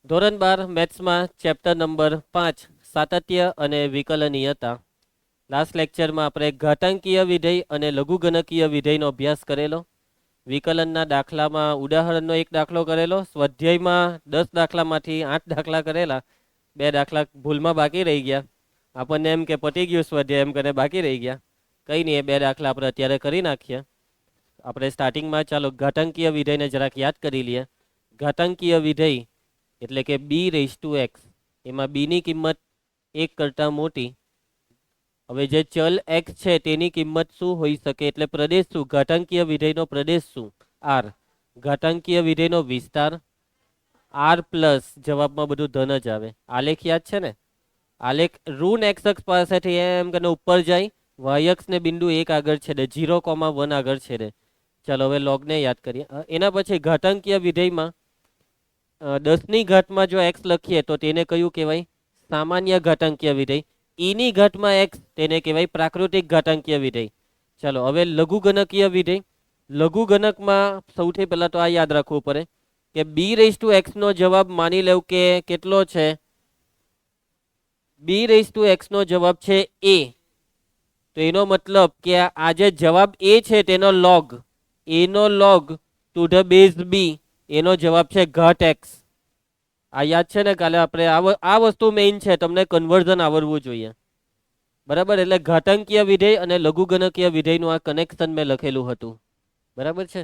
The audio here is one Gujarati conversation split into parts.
ધોરણ 12 મેથ્સમાં ચેપ્ટર નંબર 5 સાતત્ય અને વિકલનીયતા. લાસ્ટ લેક્ચરમાં આપણે ઘાતાંકીય વિધેય અને લઘુગણકીય વિધેયનો અભ્યાસ કરેલો. વિકલનના દાખલામાં ઉદાહરણનો એક દાખલો કરેલો. સ્વાધ્યાયમાં 10 દાખલામાંથી 8 દાખલા કરેલા. 2 દાખલા ભૂલમાં બાકી રહી ગયા. આપણને એમ કે પતી ગયું સ્વાધ્યાય, એમ કરીને બાકી રહી ગયા. કંઈ નહીં, એ 2 દાખલા આપણે અત્યારે કરી નાખીએ. આપણે સ્ટાર્ટિંગમાં ચાલો ઘાતાંકીય વિધેયને જરાક યાદ કરી લઈએ. ઘાતાંકીય વિધેય એટલે કે બી રેઝ ટુ એક્સ, એમાં બીની કિંમત 1 કરતાં મોટી. હવે જે ચલ એક્સ છે તેની કિંમત શું હોઈ શકે, એટલે પ્રદેશ શું, ઘાતાંકીય વિધેયનો પ્રદેશ શું, આર. ઘાતાંકીય વિધેયનો વિસ્તાર આર પ્લસ, જવાબમાં બધું ધન જ આવે. આલેખ યાદ છે ને, આલેખ ઋણ એક્સ અક્ષ પાસેથી એમ કરીને ઉપર જાય, વાય અક્ષને બિંદુ 1 આગળ છેદે, 0,1 આગળ છેદે. ચાલો હવે લોગને યાદ કરીએ. એના પછી ઘાતાંકીય વિધેયમાં 10ની ઘાતમાં જો એક્સ લખીએ તો તેને કયું કહેવાય, સામાન્ય ઘાતાંકીય વિધેય. ઈની ઘાતમાં એક્સ, તેને કહેવાય પ્રાકૃતિક ઘાતાંકીય વિધેય. ચાલો હવે લઘુગણકીય વિધેય. લઘુગણકમાં સૌથી પહેલા તો આ યાદ રાખવું પડે કે બી રેઝ ટુ એક્સ નો જવાબ માની લેવું કે કેટલો છે, બી રેઝ ટુ એક્સ નો જવાબ છે એ. તો એનો મતલબ કે આ જે જવાબ એ છે તેનો લોગ, એનો લોગ ટુ ધ બેઝ બી, એનો જવાબ છે ઘાત એક્સ. આ યાદ છે ને, કાલે આપણે આ વસ્તુ મેઇન છે, તમને કન્વર્ઝન આવડવું જોઈએ. બરાબર, એટલે ઘાતાંકીય વિધેય અને લઘુગણકીય વિધેયનું આ કનેક્શન મેં લખેલું હતું. બરાબર છે.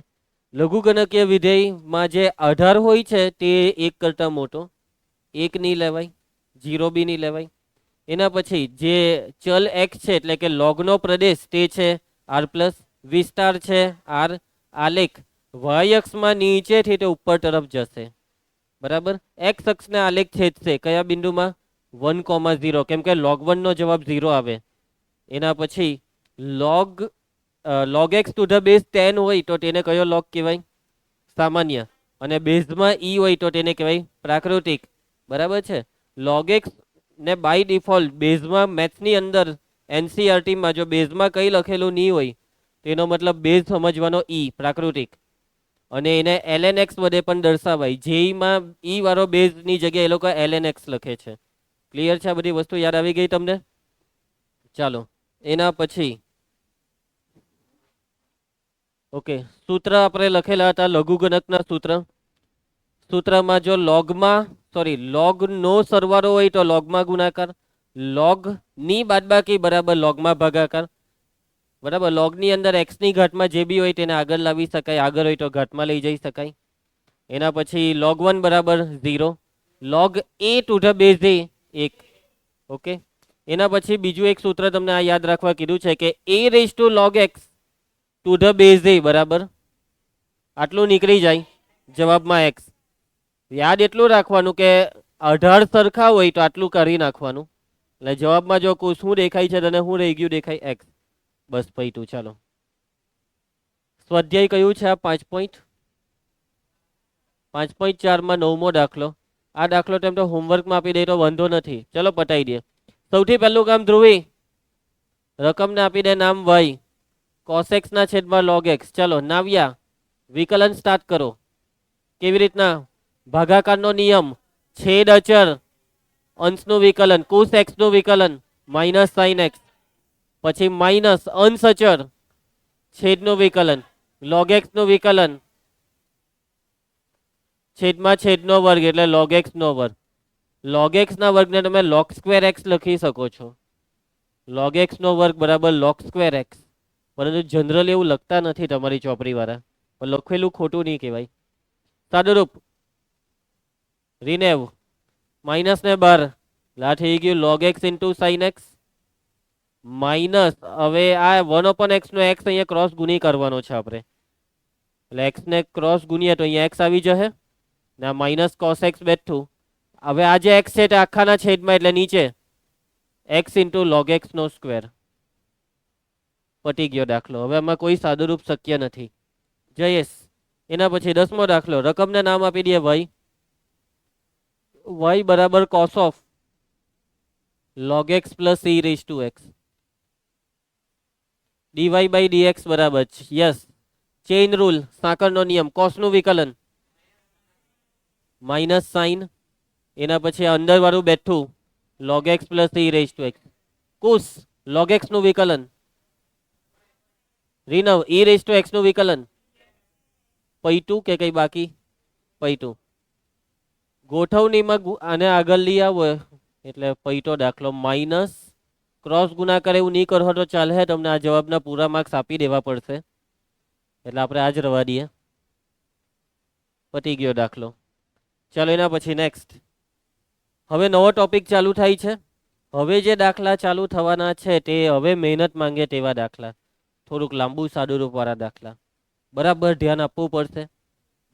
લઘુગણકીય વિધેયમાં જે આધાર હોય છે તે 1 કરતાં મોટો, 1 નહીં લેવાય, 0 બી નહીં લેવાય. એના પછી જે ચલ એક્સ છે એટલે કે લોગનો પ્રદેશ તે છે આર પ્લસ, વિસ્તાર છે આર, આલેખ વાય અક્ષમાં નીચેથી તે ઉપર તરફ જશે. બરાબર, એક્સ અક્ષને આલેખ છેદશે કયા બિંદુમાં, 1,0, કેમ કે log 1 નો જવાબ 0 આવે. એના પછી log x to the base 10 હોય તો તેને કયો log કહેવાય, સામાન્ય. અને બેઝમાં ઈ હોય તો તેને કહેવાય પ્રાકૃતિક. બરાબર છે. log x ને બાય ડિફોલ્ટ બેઝમાં મેથ્સની અંદર એનસીઆરટીમાં જો બેઝમાં કંઈ લખેલું નહીં હોય તેનો મતલબ બેઝ સમજવાનો ઈ, પ્રાકૃતિક. અને એને ln x વડે પણ દર્શાવાય. જેઈમાં ઈ વાળો બેઝની જગ્યાએ એ લોકો ln x લખે છે. ક્લિયર છે? આ બધી વસ્તુ યાદ આવી ગઈ તમને? ચાલો એના પછી ઓકે, સૂત્ર આપણે લખેલા હતા લઘુગણકના સૂત્ર. સૂત્રમાં જો લોગ નો સરવાળો હોય તો લોગમાં ગુણાકાર, લોગ ની બાદબાકી બરાબર લોગમાં ભાગાકાર. બરાબર, લોગની અંદર એક્સની ઘાતમાં જે બી હોય તેને આગળ લાવી શકાય, આગળ હોય તો ઘાતમાં લઈ જઈ શકાય. એના પછી log 1 બરાબર 0, log a two the base A 1. Okay, એના પછી બીજું એક સૂત્ર તમને આ યાદ રાખવા કીધું છે કે a raise to log x to the base A બરાબર આટલું નીકળી જાય જવાબમાં x. યાદ એટલું રાખવાનું કે 18 સરખા હોય તો આટલું કરી નાખવાનું, એટલે જવાબમાં જો શું દેખાય છે તને, શું રહી ગયું દેખાય, x. બસ પૈતું. ચાલો સ્વાધ્યાય કયું છે આ, 5.4 માં 9મો દાખલો. આ દાખલો તેમ તો હોમવર્કમાં આપી દે તો વાંધો નથી, ચલો પતાવી દે. સૌથી પહેલું કામ ધ્રુવી, રકમને આપી દે નામ y, cos x ના છેદમાં log x. ચલો નાવ્યા, વિકલન સ્ટાર્ટ કરો. કેવી રીતના, ભાગાકારનો નિયમ, છેદ અચર અંશનું વિકલન, cos x નું વિકલન માઇનસ sin x, પછી માઇનસ અંશ અચર છેદનું વિકલન, log x નું વિકલન છેદમાં છેદનો વર્ગ એટલે log x નો વર્ગ. log x ના વર્ગને તમે log સ્ક્વેર x લખી શકો છો. log x નો વર્ગ બરાબર log સ્ક્વેર x. પરંતુ જનરલી એવું લખતા નથી તમારી ચોપડી વાળા, પણ લખેલું ખોટું નહીં કહેવાય. સાદુરૂપ રિનેવ, માઇનસ ને 12 લા થઈ ગયું log x into sin x minus, હવે આ 1/x નો x અહીંયા ક્રોસ ગુણી કરવાનો છે આપણે, એટલે x ને ક્રોસ ગુણીએ તો અહીંયા x આવી જશે ને આ માઇનસ cos x બેઠું. હવે આ જે x છે તે આખાના છેદમાં એટલે નીચે x ઇન્ટુ log x નો સ્ક્વેર. પટી ગયો દાખલો. હવે આમાં કોઈ સાદુરૂપ શક્ય નથી. જયેશ, એના પછી 10મો દાખલો. રકમને નામ આપી દઈએ y બરાબર cos of log x plus e raise to x, dy by dx બરાબર છે. યસ, ચેઇન રૂલ, સાંકળનો નિયમ, કોસ નું વિકલન માઇનસ સાઇન એના પછી આ અંદર વાળું બેઠું log x plus e raise to x. કુશ log x નું વિકલન. રીનવ e રેઝ ટુ એક્સ નું વિકલન. પૈટું કે કઈ બાકી? પૈટું. ગોઠવણીમાં આને આગળ લઈ આવો એટલે પૈટો દાખલો માઇનસ ક્રોસ ગુણાકાર એવું નહીં કરો તો ચાલે, તમને આ જવાબના પૂરા માર્ક્સ આપી દેવા પડશે, એટલે આપણે આજ રવા દઈએ. પતી ગયો દાખલો. ચાલો એના પછી નેક્સ્ટ. હવે નવો ટોપિક ચાલુ થાય છે. હવે જે દાખલા ચાલુ થવાના છે તે હવે મહેનત માંગે તેવા દાખલા, થોડુંક લાંબુ સાદુરૂપવાળા દાખલા. બરાબર ધ્યાન આપવું પડશે.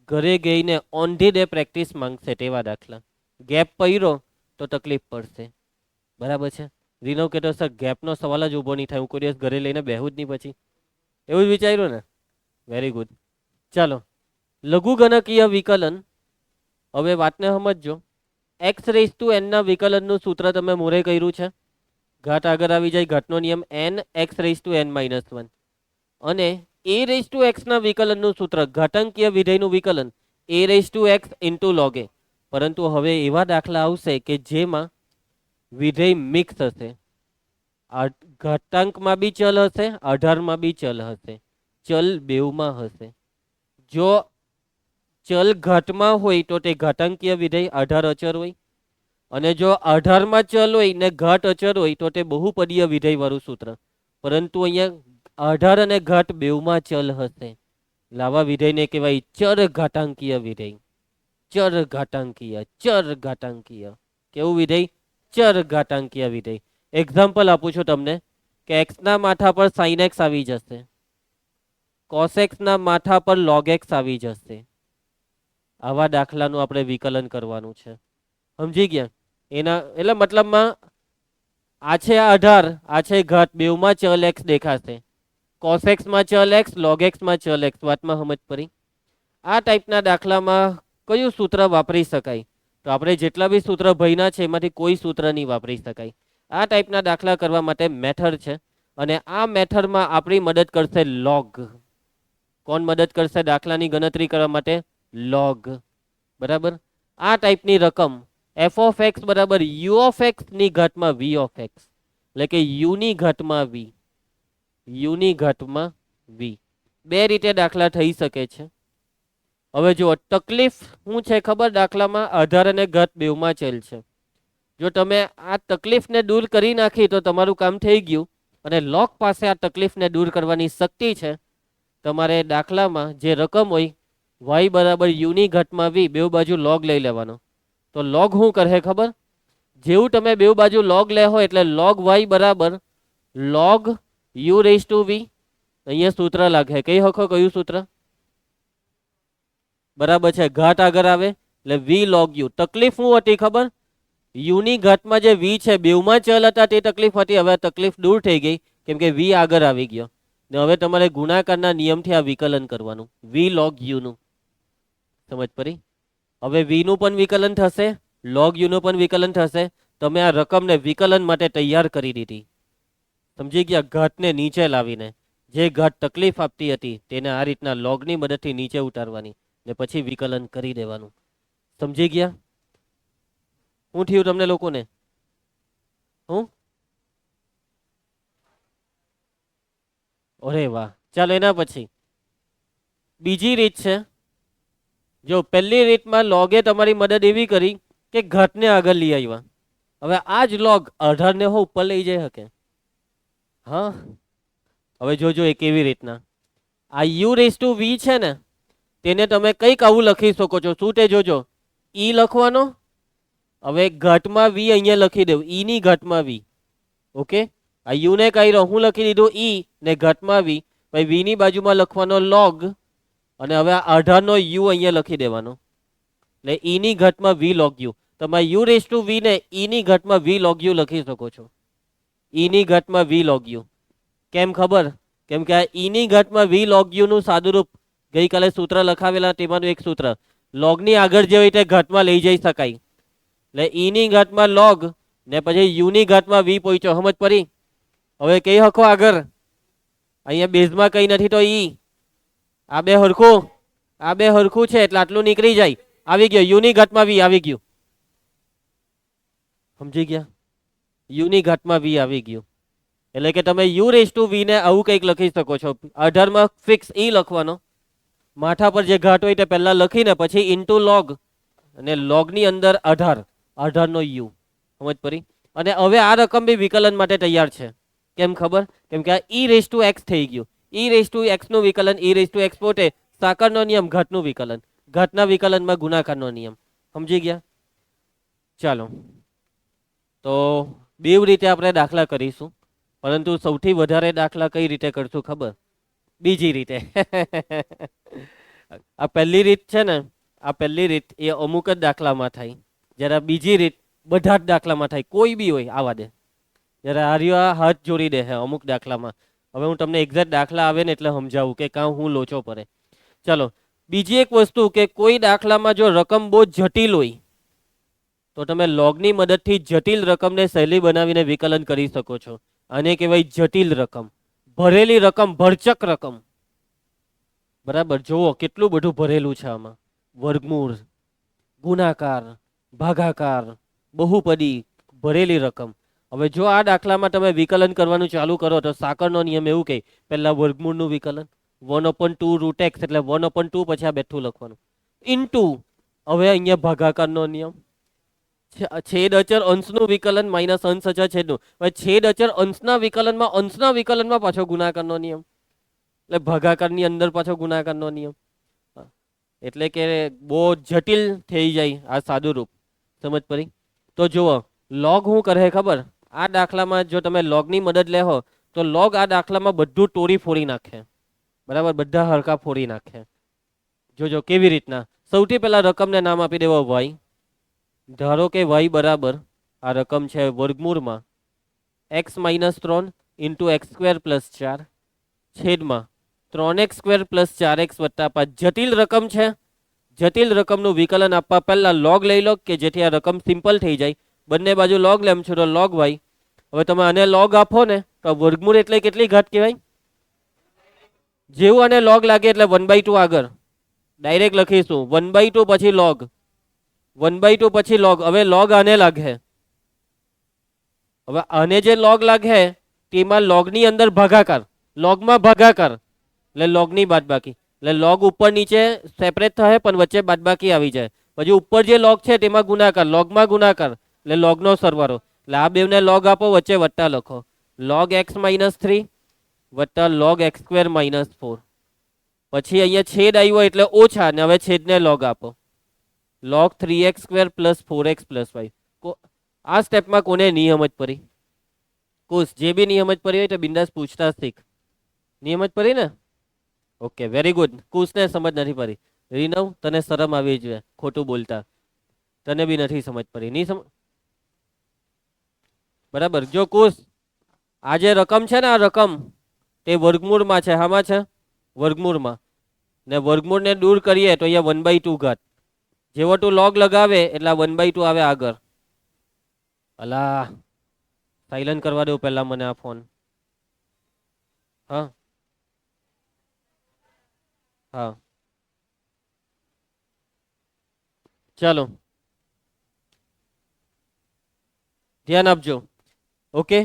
ઘરે ગઈને ઓન ધી ડે પ્રેક્ટિસ માંગશે તેવા દાખલા. ગેપ પડ્યો તો તકલીફ પડશે. બરાબર છે. રીનવ કહેતો સર ગેપનો સવાલ જ ઊભો નહીં થાય, હું કોઈ દિવસ ઘરે લઈને બેહું જ નહીં પછી. એવું જ વિચાર્યું ને? Very good. ચાલો લઘુગણકીય વિકલન. હવે વાતને સમજજો. એક્સ રેઝ ટુ એન ના વિકલનનું સૂત્ર તમે મોરે કર્યું છે. ઘાત આગળ આવી જાય, ઘાતનો નિયમ n x raise to n minus 1. અને એ રેઝ ટુ એક્સ ના વિકલનનું સૂત્ર ઘાતાંકીય વિધેયનું વિકલન A raise to x into log A. પરંતુ હવે એવા દાખલા આવશે કે જેમાં વિધેય મિક્સ હશે. ઘાતાંકમાં બી ચલ હશે, આધારમાં બી ચલ હશે, ચલ બેવમાં હશે. જો ચલ ઘાતમાં હોય તો તે ઘાતાંકીય વિધેય આધાર અચર હોય, અને જો આધારમાં ચલ હોય ને ઘાત અચર હોય તો તે બહુપદીય વિધેય વાળું સૂત્ર. પરંતુ અહીંયા આધાર અને ઘાત બેવમાં ચલ હશે. લાવા વિધેયને કહેવાય ચર ઘાતાંકીય વિધેય. ચર ઘાતાંકીય, ચર ઘાતાંકીય. કેવું વિધેય? ચર ઘાતાંકીય વિધેય. એક્ઝામ્પલ આપું છું તમને કે x ના માથા પર sin x આવી જશે, cos x ના માથા પર log x આવી જશે. આવા દાખલાનું આપણે વિકલન કરવાનું છે. સમજી ગયા? એના એટલે મતલબમાં આ છે આધાર, આ છે ઘાત, બેવમાં ચલ x દેખાશે. cos x માં ચલ x, log x માં ચલ x. વાતમાં સમજ પડી? આ ટાઈપના દાખલામાં કયું સૂત્ર વાપરી શકાય? તો આપણે જેટલા બી સૂત્ર ભણ્યા છે એમાંથી કોઈ સૂત્ર નહીં વાપરી શકાય. આ ટાઈપના દાખલા કરવા માટે મેથડ છે, અને આ મેથડમાં આપણી મદદ કરશે લોગ. કોણ મદદ કરશે દાખલાની ગણતરી કરવા માટે? લોગ. બરાબર. આ ટાઈપની રકમ એફ ઓફ એક્સ બરાબર યુ ઓફ એક્સ ની ઘાતમાં વી ઓફ એક્સ, એટલે કે યુ ની ઘાતમાં વી, યુ ની ઘાતમાં વી. બે રીતે દાખલા થઈ શકે છે. હવે જો તકલીફ શું છે ખબર? દાખલામાં આધાર અને ઘાત બેવમાં ચલ છે. જો તમે આ તકલીફને દૂર કરી નાખી તો તમારું કામ થઈ ગયું, અને લોગ પાસે આ તકલીફને દૂર કરવાની શક્તિ છે. તમારે દાખલામાં જે રકમ હોય y બરાબર યુ ની ઘાતમાં વી, બેવ બાજુ લોગ લઈ લેવાનો. તો લોગ શું કરે ખબર? જેવું તમે બેવ બાજુ લોગ લે હોય એટલે લોગ y બરાબર લોગ યુ રેઝ ટુ વી. અહીંયા સૂત્ર લાગે, કઈ હકો કયું સૂત્ર? બરાબર છે. ઘાત આગળ આવે એટલે વી લોગ યુ. તકલીફ શું હતી ખબર? યુ ની ઘાતમાં જે વી છે બેવમાં ચલ હતા તે તકલીફ હતી. હવે તકલીફ દૂર થઈ ગઈ કેમ કે વી આગળ આવી ગયો. ને હવે તમારે ગુણાકારના નિયમથી આ વિકલન કરવાનું, વી લોગ યુ નું. સમજ પડી? હવે વી નું પણ વિકલન થશે, લોગ યુ નું પણ વિકલન થશે. તમે આ રકમને વિકલન માટે તૈયાર કરી દીધી. સમજી ગયા? ઘાતને નીચે લાવીને જે ઘાત તકલીફ આપતી હતી તેને આ રીતના લોગની મદદથી નીચે ઉતારવાની, ને પછી વિકલન કરી દેવાનું. સમજી ગયા? શું થયું તમને લોકોને? હું? અરે વાહ. ચાલો એના પછી બીજી રીત છે. જો પહેલી રીતમાં લોગે તમારી મદદ એવી કરી કે ઘાતને આગળ લઈ આવ્યા. હવે આ જ લોગ અઢારને હો ઉપર લઈ જઈ શકે. હા, હવે જોજો એ કેવી રીતના. આ યુ રેઝ ટુ વી છે ને, તેને તમે કંઈક આવું લખી શકો છો. શું તે જોજો? ઈ લખવાનો. હવે ઘાતમાં વી અહીંયા લખી દેવું, ઈ ની ઘાતમાં વી. ઓકે, આ યુ ને કઈ હું લખી દીધું ઈ ને ઘાતમાં વી. પછી વી ની બાજુમાં લખવાનો લોગ, અને હવે આ અઢારનો યુ અહીંયા લખી દેવાનો, એટલે ઈ ની ઘાતમાં વી લોગ યુ. તમે યુ રેઝ ટુ વી ને ઈ ની ઘાતમાં વી લોગ યુ લખી શકો છો. ઈ ની ઘાતમાં વી લોગ યુ. કેમ ખબર? કેમ કે આ ઈ ની ઘાતમાં વી લોગ યુ નું સાદુરૂપ ગઈકાલે સૂત્ર લખાવેલા તેમાંનું એક સૂત્ર. લોગની આગળ જે હોય તે ઘાતમાં લઈ જઈ શકાય. એટલે ઈ ની ઘાતમાં લોગ ને પછી યુ ની ઘાતમાં વી પહોંચ્યો. સમજ પડી? હવે કઈ હકો આગળ? અહીંયા બેઝમાં કઈ નથી તો ઈ. આ બે હરખું, આ બે હરખું છે એટલે આટલું નીકળી જાય. આવી ગયો યુ ની ઘાતમાં વી આવી ગયું. સમજી ગયા? યુની ઘાતમાં વી આવી ગયું, એટલે કે તમે યુ રેસ ટુ વી ને આવું કંઈક લખી શકો છો. 18માં ફિક્સ ઈ લખવાનો, માથા પર જે ઘાટ હોય તે પહેલા લખીને પછી ઇન્ટુ લોગ, અને લોગની અંદર 18 નો યુ. સમજ પડી? અને હવે આ રકમ બી વિકલન માટે તૈયાર છે. કેમ ખબર? કેમ કે આ ઈ રેસ ટુ એક્સ થઈ ગયું. ઈ રેસ ટુ એક્સ નું વિકલન, ઈ રેસ ટુ એક્સ પોતે સાકરનો નિયમ, ઘાતનું વિકલન, ઘાતના વિકલનમાં ગુણાકારનો નિયમ. સમજી ગયા? ચાલો, તો બેવ રીતે આપણે દાખલા કરીશું, પરંતુ સૌથી વધારે દાખલા કઈ રીતે કરશું ખબર? બીજી રીતે. આ પહેલી રીત છે ને, આ પહેલી રીત એ અમુક જ દાખલામાં થાય, જ્યારે બીજી રીત બધા જ દાખલામાં થાય. કોઈ બી હોય આવા દે, જ્યારે આર્યો હાથ જોડી દે છે અમુક દાખલામાં. હવે હું તમને એક્ઝેક્ટ દાખલા આવે ને એટલે સમજાવું કે કાં હું લોચો પડે. ચલો, બીજી એક વસ્તુ કે કોઈ દાખલામાં જો રકમ બહુ જટિલ હોય તો તમે લોગની મદદથી જટિલ રકમને સહેલી બનાવીને વિકલન કરી શકો છો. આને કહેવાય જટિલ રકમ, ભરેલી રકમ, ભરચક રકમ. બરાબર, જુઓ કેટલું બધું ભરેલું છે આમાં. વર્ગમૂળ, ગુણાકાર, ભાગાકાર, બહુપદી, ભરેલી રકમ. હવે જો આ દાખલામાં તમે વિકલન કરવાનું ચાલુ કરો તો સાકરનો નિયમ એવું કહે, પહેલા વર્ગમૂળનું વિકલન 1/2 રૂટ એક્સ, એટલે 1/2 પછી આ બેઠું લખવાનું, ઇન્ટુ હવે અહીંયા ભાગાકારનો નિયમ, છેદ અચર અંશનું વિકલન માઇનસ અંશ અચર છેદનું. હવે છેદ અચર અંશના વિકલનમાં પાછો ગુણાકારનો નિયમ, એટલે ભાગાકારની અંદર પાછો ગુણાકારનો નિયમ. એટલે કે બહુ જટિલ થઈ જાય આ સાદું રૂપ. સમજ પડી? તો જુઓ, લોગ શું કરે ખબર? આ દાખલામાં જો તમે લોગની મદદ લેહો તો લોગ આ દાખલામાં બધું તોડી ફોડી નાખે. બરાબર, બધા હરખા ફોડી નાખે. જોજો કેવી રીતના. સૌથી પહેલા રકમને નામ આપી દેવો વાય. ધારો કે વાય બરાબર આ રકમ છે વર્ગમૂળમાં x-3 ઇન્ટુ x² + 4 છેદમાં 3x² + 4x + 5. જટિલ રકમ છે. જટિલ રકમનું વિકલન આપવા પહેલા લોગ લઈ લો કે જેથી આ રકમ સિમ્પલ થઈ જાય. બંને બાજુ લોગ લેમ છો તો લોગ વાય. હવે તમે આને લોગ આપો ને તો વર્ગમૂળ એટલે કેટલી ઘાત કહેવાય? જેવું આને લોગ લાગે એટલે 1/2 આગળ ડાયરેક્ટ લખીશું, 1/2 પછી લોગ, 1/2 પછી લોગ. હવે લોગ આને લાગે, હવે આને જે લોગ લાગે તેમાં લોગની અંદર ભાગાકાર, લોગમાં ભાગાકાર એટલે લોગની બાદબાકી, એટલે લોગ ઉપર નીચે સેપરેટ થાય પણ વચ્ચે બાદબાકી આવી જાય. પછી ઉપર જે લોગ છે તેમાં ગુણાકાર, લોગમાં ગુણાકાર એટલે લોગનો સરવાળો. એટલે આ બેવને લોગ આપો, વચ્ચે વત્તા લખો, log x - 3 વત્તા log x² - 4. પછી અહીંયા છેદ આવ્યો એટલે ઓછા, ને હવે છેદને લોગ આપો, log 3x² + 4x + 5. આ સ્ટેપમાં કોને નિયમ જ પડી? કુશ, જે બી નિયમ જ પડી હોય તો બિંદાસ પૂછતા શીખ. નિયમ જ પડી ને? Okay, very good. કુશને સમજ નથી પડી. રીનવ, તને શરમ આવી જોઈએ ખોટું બોલતા, તને બી નથી સમજ પડી. નહીં સમજ? બરાબર. જો કુશ, આ જે રકમ છે ને, આ રકમ તે વર્ગમૂળમાં છે. હામાં છે? વર્ગમૂળમાં. ને વર્ગમૂળને દૂર કરીએ તો અહીંયા 1/2 ઘાત. જેવો તું લોગ લગાવે એટલે 1/2 આવે આગળ. અલા, સાયલન્ટ કરવા દો પહેલા મને આ ફોન. હા હા, ચાલો ધ્યાન આપજો. ઓકે,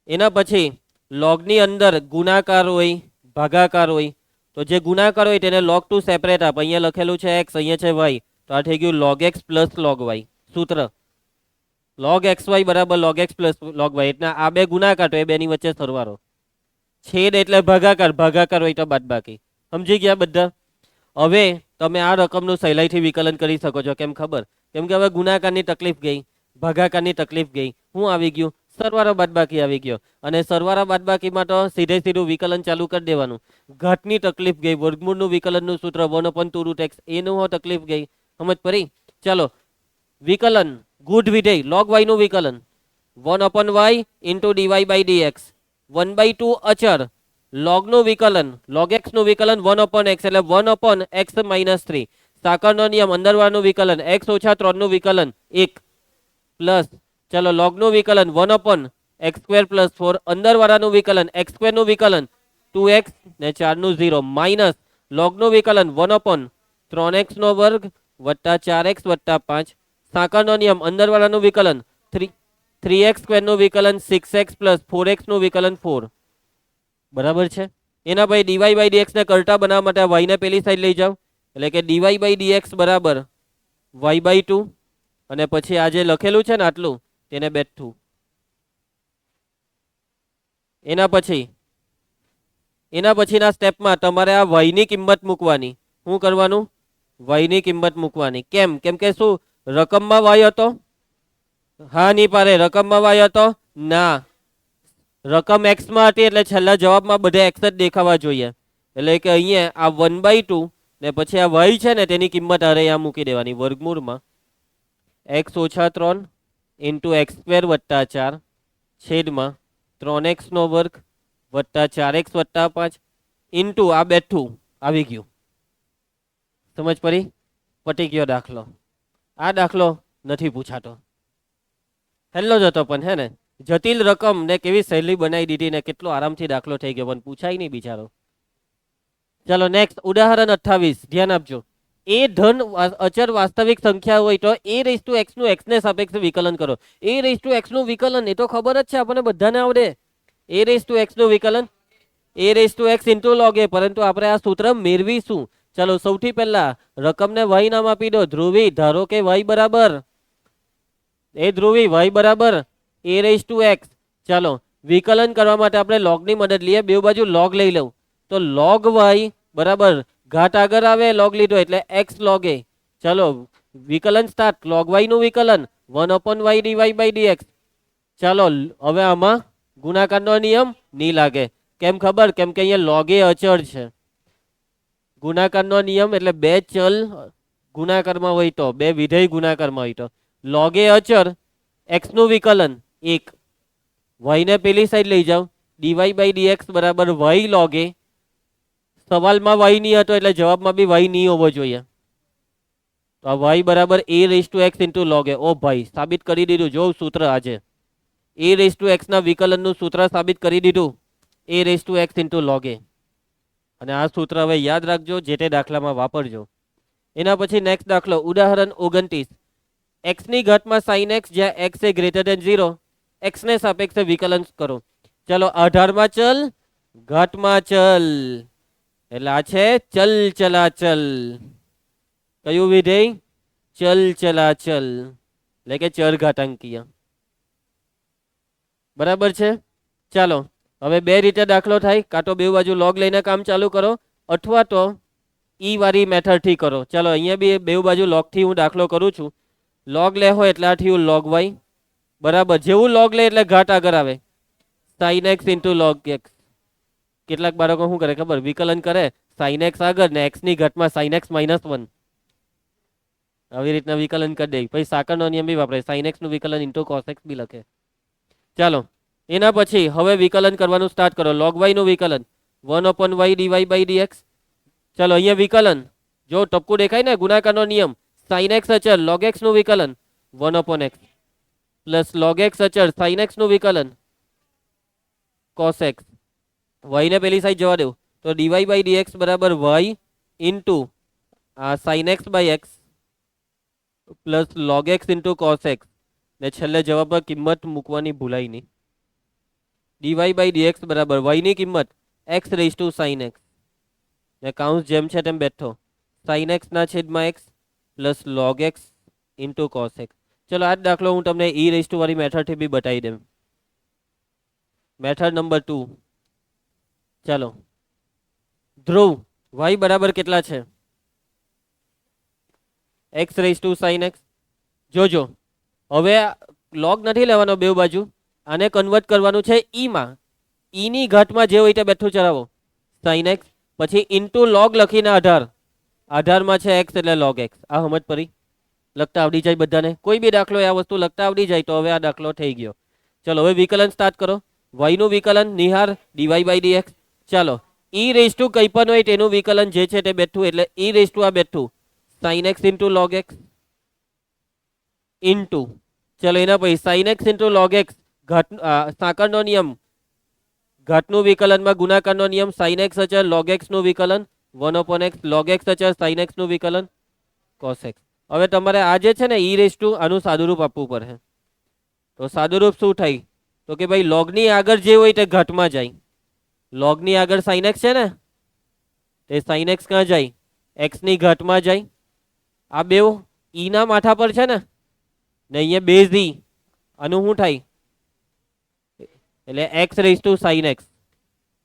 એના પછી લોગની અંદર ગુણાકાર હોય, ભાગાકાર હોય. તો જે ગુણાકાર હોય તેને log 2 સેપરેટ આપ. અહીંયા લખેલું છે x, અહીંયા છે y, તો આ થઈ ગયું log x + log y. સૂત્ર log xy = log x + log y. એટલે આ બે ગુણાકાર તો એ બેની વચ્ચે સરવાળો. છેદ એટલે ભાગાકાર, ભાગાકાર હોય તો બાદબાકી. સમજી ગયા બધા? હવે તમે આ રકમનું સહેલાઈથી વિકલન કરી શકો છો. કેમ ખબર? કેમ કે હવે ગુણાકારની તકલીફ ગઈ, ભાગાકારની તકલીફ ગઈ. શું આવી ગયું? સરવાળો બાદબાકી આવી ગયો. અને સરવાળા બાદબાકીમાં તો સીધે સીધું વિકલન ચાલુ કરી દેવાનું. ઘાતની તકલીફ ગઈ, વર્ગમૂળનું વિકલનનું સૂત્ર 1/2 રૂટ એક્સ, એનું તકલીફ ગઈ. સમજ પડી? ચાલો, વિકલન ગુઢ વિધેય log y નું વિકલન 1/y * dy/dx. 1/2 અચર log નું વિકલન, log x નું વિકલન 1/x એટલે 1/x - 3. સાકરનો નિયમ, અંદરવાળનું વિકલન x - 3 નું વિકલન 1 પ્લસ, ચલો log નું વિકલન 1/x² + 4, અંદરવાળાનું વિકલન x² નું વિકલન 2x ને 4 નું 0 માઇનસ log નું વિકલન 1/3x² + 4x + 5. સાકરનો નિયમ, અંદરવાળાનું વિકલન 3 3x² નું વિકલન 6x પ્લસ 4x નું વિકલન 4 બરાબર છે. એના પછી dy બાય dx ને કરતા બનાવવા માટે આ y ને પેલી સાઈડ લઈ જાઓ એટલે કે dy બાય dx બરાબર y/2 અને પછી આ જે લખેલું છે ને આટલું તેને બેઠું. એના પછીના સ્ટેપમાં તમારે આ y ની કિંમત મૂકવાની. શું કરવાનું? y ની કિંમત મૂકવાની. કેમ કે શું રકમમાં y હતો? હા નહીં પારે. રકમમાં y હતો ના, રકમ x માં હતી એટલે છેલ્લા જવાબમાં બધા x જ દેખાવા જોઈએ. એટલે કે અહીંયા આ 1/2 ને પછી આ y છે ને તેની કિંમત અરે અહીંયા મૂકી દેવાની વર્ગમૂળમાં x - 3 ઇન્ટુ x² વત્તા 4 છેદમાં 3x નો વર્ગ વત્તા 4x વત્તા 5 ઇન્ટુ આ બેઠું આવી ગયું. સમજ પટી ગયો દાખલો. આ દાખલો નથી પૂછાતો. હેલો જ હતો પણ હે ને, જટિલ રકમ ને કેવી સહેલી બનાવી દીધી ને કેટલો આરામથી દાખલો થઈ ગયો પણ પૂછાય નહીં બિચારો. ચાલો નેક્સ્ટ ઉદાહરણ 28 ધ્યાન આપજો. એ ધન અચર વાસ્તવિક સંખ્યા હોય તો a⁴x નું x ને સાપેક્ષે વિકલન કરો. a⁴x નું વિકલન એ તો ખબર જ છે, આપણને બધાને આવડે. a⁴x નું વિકલન a⁴x ઇન્ટુ log a, પરંતુ આપણે આ સૂત્ર મેળવીશું. ચાલો સૌથી પહેલા રકમને y નામ આપી દો. ધ્રુવી ધારો કે y બરાબર ધ્રુવી y બરાબર a⁴x. ચાલો વિકલન કરવા માટે આપણે log ની મદદ લઈએ. બે બાજુ log લઈ લઉં તો log y બરાબર ઘાત આગળ આવે log લીધો એટલે x log a. ચાલો વિકલન સ્ટાર્ટ. log y નું વિકલન 1/y dy/dx. ચાલો હવે આમાં ગુણાકારનો નિયમ નહીં લાગે. કેમ ખબર? કેમ કે અહીંયા log a અચળ છે. ગુણાકારનો નિયમ એટલે બે ચલ ગુણાકારમાં હોય તો, બે વિધેય ગુણાકારમાં હોય તો log a અચળ, x નું વિકલન 1, y ને પેલી સાઈડ લઈ જાઓ dy/dx બરાબર y log a. સવાલમાં y નહીં હતો એટલે જવાબમાં બી y નહીં હોવો જોઈએ. તો આ y બરાબર a⁴x ઇન્ટુ log a. ઓ ભાઈ સાબિત કરી દીધું. જો સૂત્ર આજે a⁴x ના વિકલનનું સૂત્ર સાબિત કરી દીધું. a⁴x into log a. અને આ સૂત્ર હવે યાદ રાખજો, જે તે દાખલામાં વાપરજો. એના પછી નેક્સ્ટ દાખલો ઉદાહરણ 29. x ની ઘાતમાં sin x જ્યાં x એ >0 x ને સાપેક્ષે વિકલન કરો. ચલો 18માં ચલ ઘાતમાં ચલ એટલે આ છે ચલ ચલાચલ. કયું વિધેય? ચલ ચલાચલ એટલે કે ચર ઘાતાંકીય. બરાબર છે. ચાલો હવે બે રીતે દાખલો થાય. કાં તો બે બાજુ log લઈને કામ ચાલુ કરો અથવા તો ઈ વાળી મેથડ થી કરો. ચાલો અહીંયા બી બે બાજુ log થી હું દાખલો કરું છું. log લે હોય એટલે આ થયું log y બરાબર. જેવું log લે એટલે ઘાત આગળ આવે sin x into log x. કેટલાક બાળકો શું કરે ખબર? વિકલન કરે sin x આગળ ને x ની ઘાતમાં sin x - 1 આવી રીતના વિકલન કરી દે. પછી સાકળનો નિયમ બી વાપરે. sin x નું વિકલન ઇન્ટુ cos x બી લખે. ચાલો એના પછી હવે વિકલન કરવાનું સ્ટાર્ટ કરો. log y નું વિકલન 1/y dy/dx. ચાલો અહીંયા વિકલન જો ટપકું દેખાય ને, ગુણાકારનો નિયમ. sin x અચળ log x નું વિકલન 1/x પ્લસ log x અચળ sin x નું વિકલન cos x. y ને પેલી સાઈડ જવા દો તો dy/dx બરાબર y into sin x/x plus log x into cos x ને છેલ્લે જવાબ પર કિંમત મૂકવાની ભૂલાય નહીં. dy/dx બરાબર y ની કિંમત x⁻sin x ને કાઉન્સ જેમ છે તેમ બેઠો sin x ના છેદમાં x plus log x into cos x. ચલો આ જ દાખલો હું તમને e⁻ વાળી મેથડથી બી બતાવી દઉં. Method number 2. ચાલો ધ્રુવ y બરાબર કેટલા છે? x⁻sin x. જોજો હવે log નથી લેવાનો બે બાજુ, આને કન્વર્ટ કરવાનું છે ઈ માં. ઈ ની ઘાતમાં જે હોય તે બેઠું ચલાવો sin x પછી ઇન્ટુ log લખીને 18 માં છે x એટલે log x. આ સમજ પડી? લખતા આવડી જાય બધાને? કોઈ બી દાખલો આ વસ્તુ લખતા આવડી જાય તો હવે આ દાખલો થઈ ગયો. ચલો હવે વિકલન સ્ટાર્ટ કરો. y નું વિકલન નિહાર dy/dx. ચાલો e⁻ કંઈ પણ હોય તેનું વિકલન જે છે તે બેઠું એટલે e⁻ આ બેઠું sin x into log x into ચલો એના પછી sin x into log x ઘાત સાંકળનો નિયમ ઘાતનું વિકલનમાં ગુણાકારનો નિયમ sin x અચળ log x નું વિકલન 1/x log x અચળ sin x નું વિકલન cos x. હવે તમારે આ જે છે ને e⁻ આનું સાદુરૂપ આપવું પડે. તો સાદું રૂપ શું થાય? તો કે ભાઈ લોગની આગળ જે હોય તે ઘટમાં જાય. લોગની આગળ સાઇન એક્સ છે ને, તે સાઇન એક્સ ક્યાં જાય? એક્સની ઘટમાં જાય. આ બેવ ઈના માથા પર છે ને અહીંયા બેઝ ઈ, આનું શું થાય? એટલે x raise to sine x.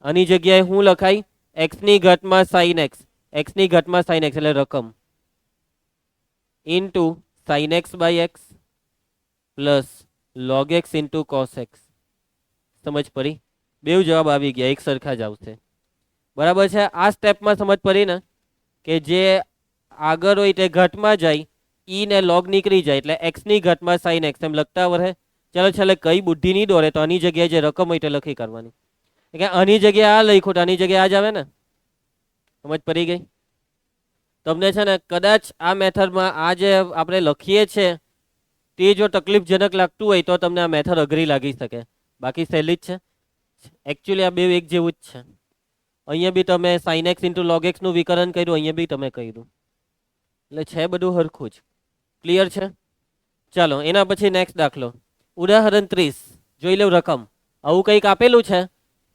આની જગ્યાએ શું લખાય? એક્સની ઘટમાં સાઇન એક્સ. એક્સની ઘટમાં સાઇન એક્સ એટલે રકમ into sine x by x plus log x into cos x. સમજ પડી? બેવ જવાબ આવી ગયા, એક સરખા જ આવશે. બરાબર છે? આ સ્ટેપમાં સમજ પડી ને કે જે આગળ હોય તે ઘટમાં જાય, ઈ ને લોગ નીકળી જાય એટલે એક્સની ઘટમાં સાઇન એક્સ એમ લખતા વરે. ચાલો છેલ્લે કઈ બુદ્ધિ નહીં દોરે તો આની જગ્યાએ જે રકમ હોય તે લખી કરવાની. કે આની જગ્યાએ આ લખ્યું તો આની જગ્યાએ આ જ આવે ને. સમજ પડી ગઈ? તમને છે ને કદાચ આ મેથડમાં આ જે આપણે લખીએ છીએ તે જો તકલીફજનક લાગતું હોય તો તમને આ મેથડ અઘરી લાગી શકે, બાકી સહેલી જ છે. એકચ્યુઅલી આ બે એક જેવું જ છે. અહીંયા બી તમે સાઇન એક્સ ઇન્ટુ લોગ એક્સનું વિકરણ કર્યું, અહીંયા બી તમે કર્યું, એટલે છે બધું હરખું જ. ક્લિયર છે? ચાલો એના પછી નેક્સ્ટ દાખલો. ઉદાહરણ 30 જોઈ લો. રકમ આવું કંઈક આપેલું છે,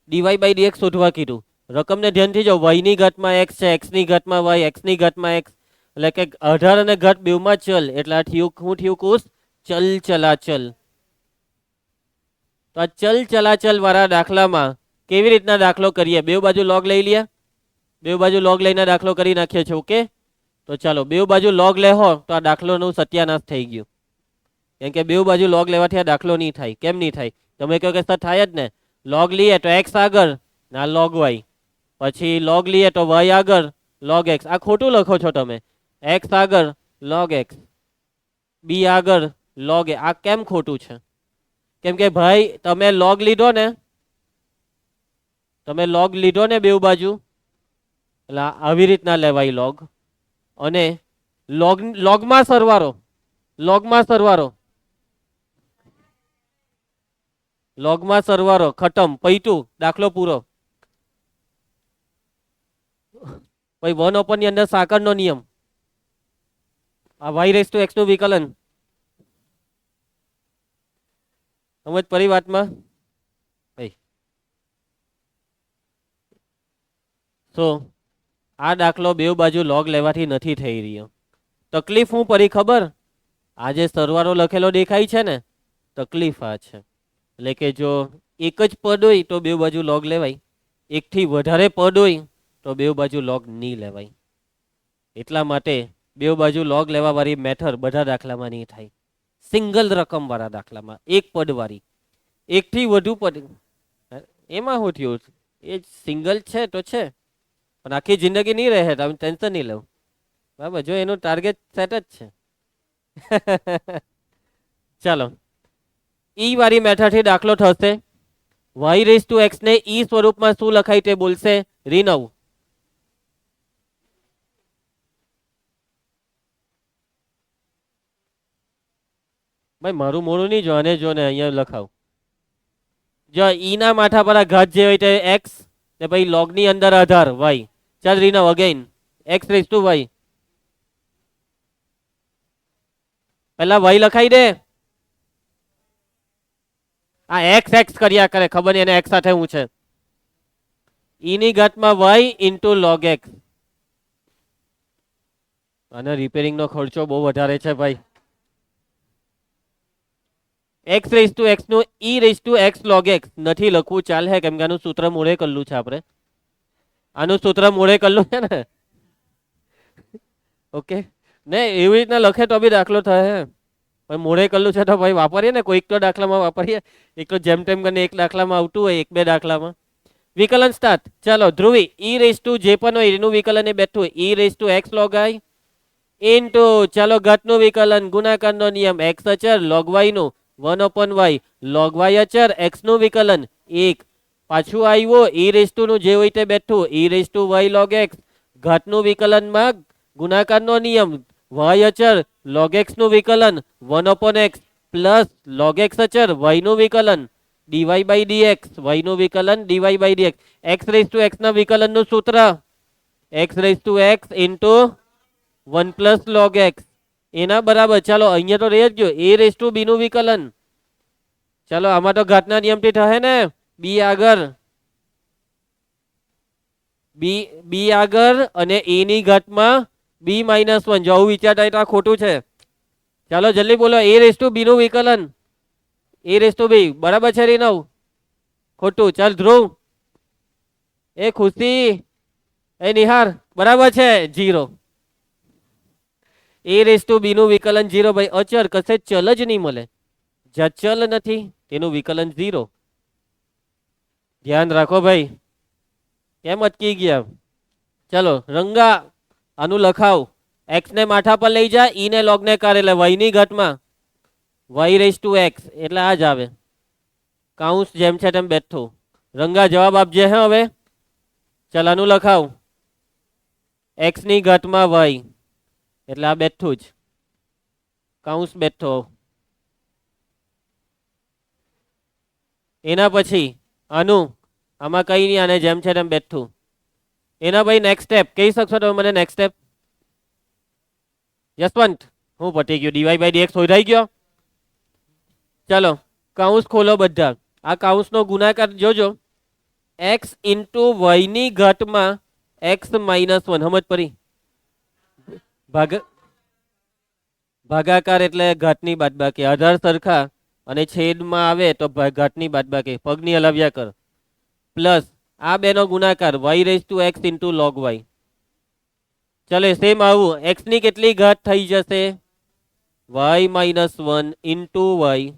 ડીવાય બાય ડીએક્સ શોધવા કીધું. રકમને ધ્યાનથી જો, વાયની ઘટમાં એક્સ છે, એક્સની ઘટમાં વાય, એક્સની ઘટમાં એક્સ, એટલે કે 18 અને ઘટ બેવમાં ચલ, એટલે આ થયું શું થયું કુશ? ચલ ચલાચલ. તો આ ચલ ચલાચલ વાળા દાખલામાં કેવી રીતના દાખલો કરીએ? બેવ બાજુ લોગ લઈ લઈએ, બેવ બાજુ લોગ લઈને દાખલો કરી નાખીએ છીએ. ઓકે, તો ચાલો બેવ બાજુ લોગ લેહો તો આ દાખલોનું સત્યાનાશ થઈ ગયું. કેમ કે બેવ બાજુ લોગ લેવાથી આ દાખલો નહીં થાય. કેમ નહીં થાય? તમે કહો કે સર થાય જ ને. લોગ લઈએ તો એક્સ આગળ ના લોગ વાય, પછી લોગ લઈએ તો વાય આગળ લોગ એક્સ. આ ખોટું લખો છો તમે. એક્સ આગળ લોગ એક્સ, બી આગળ લોગ એ. આ કેમ ખોટું છે? કેમ કે ભાઈ તમે લોગ લીધો ને, તમે લોગ લીધો ને બેવ બાજુ, એટલે આવી રીતના લેવાય લોગ. અને લોગમાં સરવાળો, લોગમાં સરવાળો, લોગમાં સરવાળો ખતમ, પૈતું, દાખલો પૂરો. ભાઈ 1 ની અંદર સાકરનો નિયમ, આ વાય રેઝ ટુ એક્સ નું વિકલન. સમજ પડી વાતમાં? તો આ દાખલો બેવ બાજુ લોગ લેવાથી નથી થઈ રહ્યો. તકલીફ હું પડી ખબર? આ જે સરવાળો લખેલો દેખાય છે ને, તકલીફ આ છે. એટલે કે જો એક જ પદ હોય તો બેવ બાજુ લોગ લેવાય, એકથી વધારે પદ હોય તો બેવ બાજુ લોગ નહીં લેવાય. એટલા માટે બેવ બાજુ લોગ લેવા વાળી મેથડ બધા દાખલામાં નહીં થાય. સિંગલ રકમ વાળા દાખલામાં, એક પદ વાળી, એકથી વધુ પદ, એમાં શું થયું? એ સિંગલ છે તો છે, પણ આખી જિંદગી નહીં રહે, તમે ટેન્શન નહીં લો. બરાબર? જો એનું ટાર્ગેટ સેટ જ છે. ચાલો, ઈ વાળી મેથડથી દાખલો થશે. વાય રેઝ ટુ એક્સ ને ઈ સ્વરૂપમાં શું લખાય તે બોલશે રીનવ. ભાઈ મારું મોડું નહીં જો, આને જો ને અહીંયા લખાવ. જો ઈ ના માથા પર આ ઘાત જે હોય તે એક્સ ને પછી લોગ ની અંદર આધાર વાય. ચાલ રીનવ again x raise to y. પહેલા વાય લખાઈ દે. આ એક્સ એક્સ કર્યા કરે, ખબર નહીં એને એક્સ સાથે હું છે. ઈ ની ઘાતમાં વાય ઇન્ટુ લોગ એક્સ. અને રિપેરિંગ નો ખર્ચો બહુ વધારે છે ભાઈ. એક્સ રેઝ ટુ એક્સ નું e raise to x log x નથી લખવું, ચાલે, કેમ કે આનું સૂત્ર મોડે કરેલું છે આપણે. આનું સૂત્ર મોડે કરેલું છે ને. ઓકે ને એવી રીતના લખે તો બી દાખલો થાય. પણ મોડે કરેલું છે તો ભાઈ વાપરીએ ને, કોઈક તો દાખલામાં વાપરીએ. એક તો જેમ તેમ કરીને એક દાખલામાં આવતું હોય, એક બે દાખલામાં. વિકલન સ્ટાર્ટ. ચાલો ધ્રુવી, ઈ રેઝ ટુ જે પણ હોય એનું વિકલન એ બેઠું, e raise to x log આઈ ઇન્ટુ, ચાલો ઘટનું વિકલન, ગુણાકારનો નિયમ, એક્સ અચર લોગ વાય નું 1/y લોગ વાય અચર એક્સ નું વિકલન 1. પાછું આવ્યો ઈ રેઝ ટુ નું જે હોય તે બેઠું, e raise to y log x, ઘટનું વિકલનમાં ગુણાકારનો નિયમ, વાય અચર લોગ એક્સ નું વિકલન 1/x પ્લસ લોગ એક્સ અચર વાય નું વિકલન ડીવાય બાય ડીએક્સ, વાય નું વિકલન dy by dx. X raise to x ના વિકલન નું સૂત્ર x raise to x into 1 plus log x, એના બરાબર. ચાલો અહીંયા તો રહી જ ગયો એ રેઝ ટુ બી નું વિકલન ચાલો આમાં તો ઘાતના નિયમથી થશે ને. બી આગળ બી આગળ અને એ ની ઘાતમાં બી -1. જો આવું વિચારતા તો આ ખોટું છે. ચાલો જલ્દી બોલો. એ રેસ ટુ બી નું વિકલન એ રેસ ટુ બી બરાબર છે રીનવ? ખોટું. ચાલ ધ્રુવ, એ ખુશી, એ નિહાર બરાબર છે 0. એ રેસ ટુ બી નું વિકલન 0 ભાઈ. અચર કશે ચલ જ નહીં મળે. જ્યાં ચલ નથી તેનું વિકલન 0. ધ્યાન રાખો ભાઈ. કેમ અટકી ગયા? ચલો રંગા આનું લખાવ. એક્સ ને માથા પર લઈ જા, ઈ ને લોગ ને કર એટલે y ની ઘાતમાં y રેસ ટુ એક્સ એટલે આ જ આવે. કાઉન્સ જેમ છે તેમ બેઠું. રંગા જવાબ આપજે હે હવે. ચાલ આનું લખાવ. એક્સ ની ઘાતમાં y એટલે આ બેઠું જ. કાઉન્સ બેઠો. એના પછી આનું આમાં કઈ નહીં, આને જેમ છે તેમ બેઠું. એના ભાઈ નેક્સ્ટ સ્ટેપ કહી શકશો તમે મને? નેક્સ્ટ સ્ટેપ યશવંત, હું પટી ગયું. ડીવાય બાય ડીએક્સ શોધાઈ ગયો. ચાલો કાઉન્સ ખોલો બધા. આ કાઉન્સનો ગુણાકાર જોજો. એક્સ ઇન્ટુ વાય ની ઘાતમાં એક્સ -1. સમજ પડી? ભાગાકાર એટલે ઘાતની બાદબાકી. આધાર સરખા અને છેદમાં આવે તો ઘાતની બાદબાકી. પગની હલાવ્યા કર. પ્લસ આ બેનો ગુણાકાર y raise to x into log y. ચાલો સેમ આવું. એક્સ ની કેટલી ઘાત થઈ જશે? y -1 into y.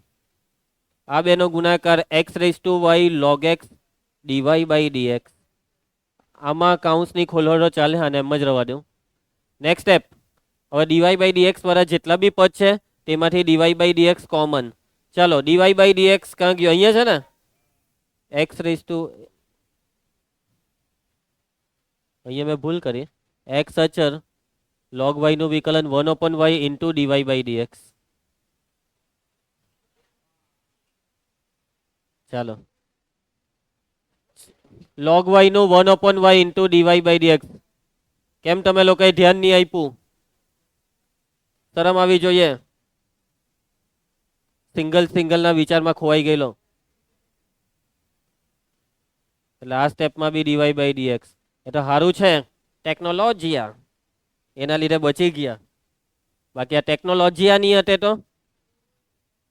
આ બેનો ગુણાકાર x raise to y log x dy by dx. આમાં કાઉન્સની ખોલવાડો ચાલે, અને એમ જ રવા દઉં. Next step. હવે ડીવાય બાય ડીએક્સ વાળા જેટલા બી પદ છે તેમાંથી ડીવાય બાય ડીએક્સ કોમન. ચાલો ડીવાય બાય ડીએક્સ ક્યાં ગયો? અહીંયા છે ને. એક્સ રેસ ટુ, અહીંયા મેં ભૂલ કરી. એક્સ અચર લોગ વાય નું વિકલન 1/y into dy by dx. ચાલો લોગ વાય નું 1/y into dy by dx. કેમ તમે લોકોએ ધ્યાન નહીં આપ્યું? શરમ આવી જોઈએ. સિંગલ ના વિચારમાં ખોવાઈ ગયેલો. એટલે આ સ્ટેપમાં બી ડીવાય બાય ડીએક્સ. એ તો સારું છે ટેકનોલોજીયા, એના લીધે બચી ગયા. બાકી આ ટેકનોલોજીયા નહીં હતે તો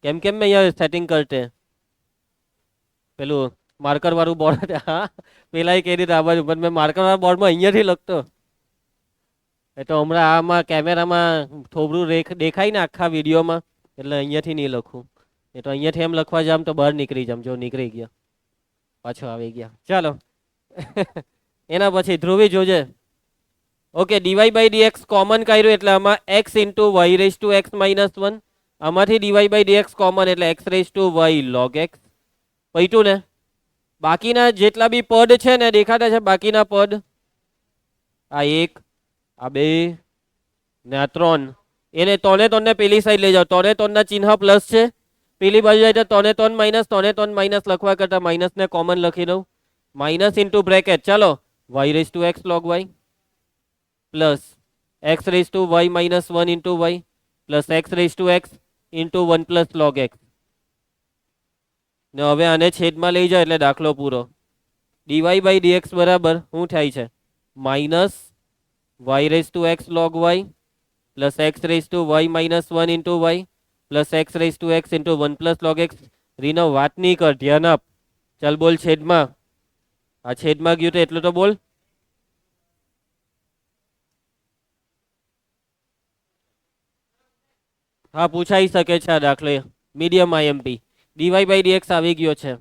કેમ મેં અહીંયા સેટિંગ કરતે. પેલું માર્કર વાળું બોર્ડ. હા પેલા કહી દીધું આ બાજુ, પણ મેં માર્કર વાળા બોર્ડમાં અહીંયાથી લખતો. એ તો હમણાં આમાં કેમેરામાં થોડું દેખાય ને આખા વિડીયોમાં, એટલે અહીંયાથી નહીં લખું. એ તો અહીંયાથી એમ લખવા જામ તો બહાર નીકળી જામ. જો નીકળી ગયા, પાછો આવી ગયા. ચાલો એના પછી ધ્રુવી જોજે. Okay dy by dx common કર્યું એટલે આમાં x into y raise to x -1. આમાંથી ડીવાય બાય ડીએક્સ કોમન એટલે x raise to y log x. પૈટું ને? બાકીના જેટલા બી પદ છે ને દેખાતા છે, બાકીના પદ આ 1 આ 2 ને આ 3, એને 3 ને પેલી સાઈડ લઈ જાઓ. 3 ના ચિહ્ન પ્લસ છે, પેલી બાજુ જાય તો 3 માઇનસ. 3 માઇનસ લખવા કરતા માઇનસ ને કોમન લખી દઉં. Minus into bracket. ચાલો y raise to x log y plus x raise to y -1 into y plus x raise to x into 1 plus log x. ને હવે આને છેદમાં લઈ જાય એટલે દાખલો પૂરો. ડીવાય બાય ડીએક્સ બરાબર શું થાય છે? Minus y raise to x log y plus x raise to y -1 into y plus x raise to x into 1 plus log x. રીનો વાત નહીં કર, ધ્યાન આપ. ચાલ બોલ છેદમાં. આ છેદમાં ગયું તો એટલું તો બોલ. હા પૂછાઈ શકે છે આ દાખલો. Medium IMP. Dy by dx આવી ગયો છે.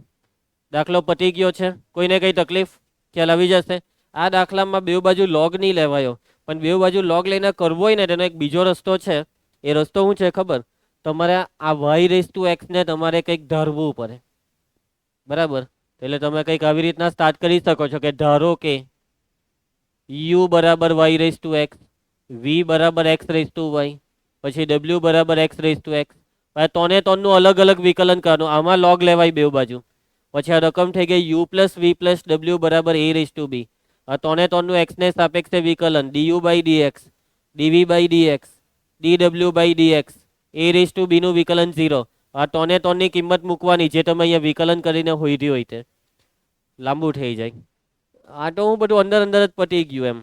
દાખલો પતી ગયો છે. કોઈને કઈ તકલીફ? ખ્યાલ આવી જશે. આ દાખલામાં બે બાજુ લોગ નહીં લેવાયો, પણ બે બાજુ લોગ લઈને કરવો હોય ને તેનો એક બીજો રસ્તો છે. એ રસ્તો શું છે ખબર? તમારે આ વાય રેસ ટુ એક્સ ને તમારે કંઈક ધારવું પડે. બરાબર? એટલે તમે કંઈક આવી રીતના સ્ટાર્ટ કરી શકો છો કે ધારો કે યુ બરાબર વાય રેસ ટુ એક્સ, વી બરાબર એક્સ રેસ ટુ વાય, પછી ડબલ્યુ બરાબર એક્સ રેસ ટુ એક્સ. ત્રણે ત્રણનું અલગ અલગ વિકલન કરવાનું. આમાં લોગ લેવાય બે બાજુ. પછી આ રકમ થઈ ગઈ યુ પ્લસ વી પ્લસ ડબલ્યુ બરાબર એ રેસ ટુ બી. આ ત્રણે ત્રણનું એક્સને સાપેક્ષે વિકલન du by dx, dv by dx, ડીડબલ્યુ by dx, A raise to બીનું વિકલન 0. આ ટોને ટોનની કિંમત મૂકવાની જે તમે અહીંયા વિકલન કરીને હોઈ હોય તે લાંબુ થઈ જાય. આ તો હું બધું અંદર અંદર જ પતી ગયું એમ.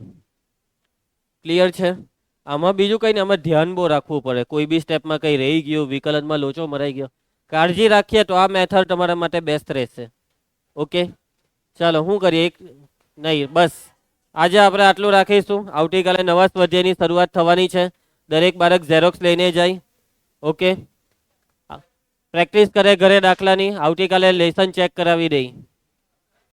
ક્લિયર છે? આમાં બીજું કંઈ નહીં, આમાં ધ્યાન બહુ રાખવું પડે. કોઈ બી સ્ટેપમાં કંઈ રહી ગયું, વિકલનમાં લોચો મરાઈ ગયો, કાળજી રાખીએ તો આ મેથડ તમારા માટે બેસ્ટ રહેશે. ઓકે, ચાલો શું કરીએ? એક નહીં, બસ આજે આપણે આટલું રાખીશું. આવતીકાલે નવા સ્વાધ્યાયની શરૂઆત થવાની છે. દરેક બાળક ઝેરોક્સ લઈને જાય. ઓકે, પ્રેક્ટિસ કરે ઘરે દાખલાની. આવતીકાલે લેસન ચેક કરાવી દઈ.